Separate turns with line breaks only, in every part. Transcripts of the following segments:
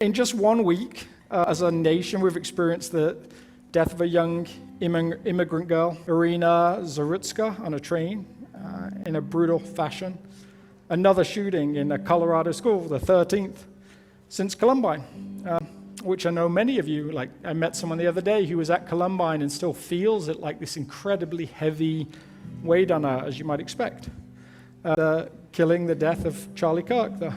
In just 1 week, as a nation, we've experienced the death of a young immigrant girl, Irina Zarutska, on a train in a brutal fashion. Another shooting in a Colorado school, the 13th since Columbine, which I know many of you, like I met someone the other day who was at Columbine and still feels it like this incredibly heavy weight on her, as you might expect. The death of Charlie Kirk, the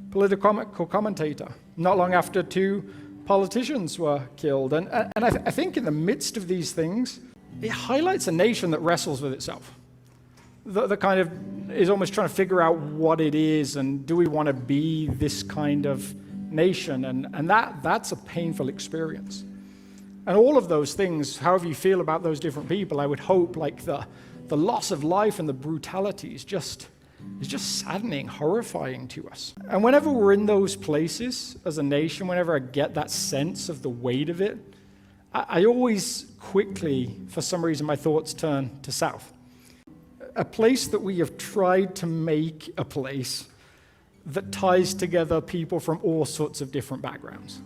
political commentator. Not long after, 2 politicians were killed. And I think in the midst of these things, it highlights a nation that wrestles with itself. The kind of is almost trying to figure out what it is and do we want to be this kind of nation? And that's a painful experience. And all of those things, however you feel about those different people, I would hope like the loss of life and the brutality is just saddening, horrifying to us. And whenever we're in those places as a nation, whenever I get that sense of the weight of it, I always quickly, for some reason, my thoughts turn to South. A place that we have tried to make a place that ties together people from all sorts of different backgrounds,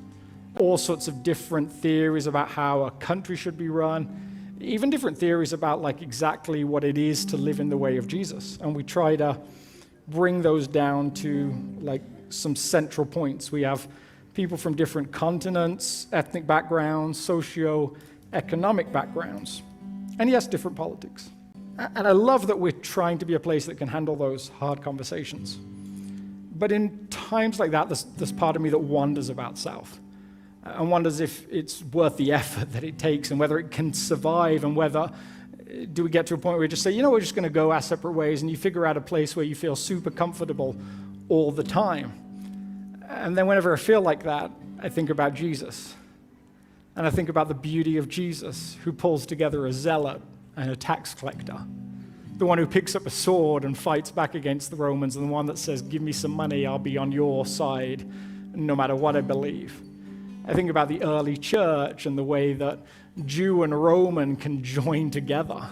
all sorts of different theories about how a country should be run, even different theories about like exactly what it is to live in the way of Jesus. And we try to bring those down to like some central points. We have people from different continents, ethnic backgrounds, socio-economic backgrounds, and yes, different politics. And I love that we're trying to be a place that can handle those hard conversations. But in times like that, there's part of me that wonders about South and wonders if it's worth the effort that it takes and whether it can survive and whether do we get to a point where we just say, we're just going to go our separate ways and you figure out a place where you feel super comfortable all the time. And then whenever I feel like that, I think about Jesus. And I think about the beauty of Jesus, who pulls together a zealot and a tax collector, the one who picks up a sword and fights back against the Romans, and the one that says, give me some money, I'll be on your side, no matter what I believe. I think about the early church and the way that Jew and Roman can join together,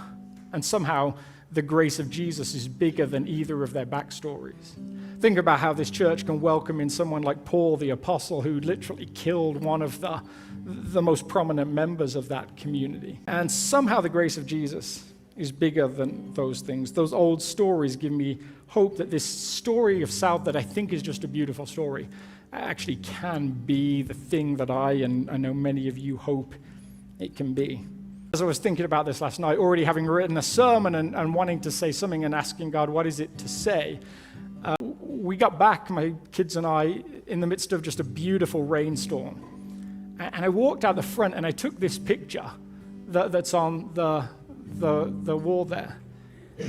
and somehow the grace of Jesus is bigger than either of their backstories. Think about how this church can welcome in someone like Paul the Apostle, who literally killed one of the most prominent members of that community. And somehow the grace of Jesus is bigger than those things. Those old stories give me hope that this story of South that I think is just a beautiful story actually can be the thing that I know many of you hope it can be. As I was thinking about this last night, already having written a sermon and wanting to say something and asking God, what is it to say? We got back, my kids and I, in the midst of just a beautiful rainstorm. And I walked out the front and I took this picture that's on the wall there.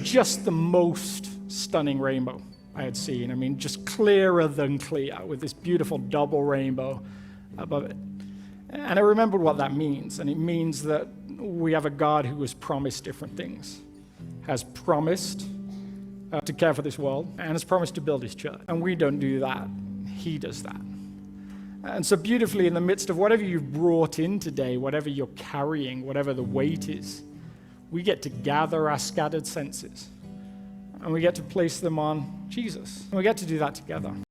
Just the most stunning rainbow I had seen. I mean, just clearer than clear with this beautiful double rainbow above it. And I remembered what that means. And it means that we have a God who has promised different things, has promised to care for this world, and has promised to build his church. And we don't do that. He does that. And so beautifully, in the midst of whatever you've brought in today, whatever you're carrying, whatever the weight is, we get to gather our scattered senses and we get to place them on Jesus. And we get to do that together.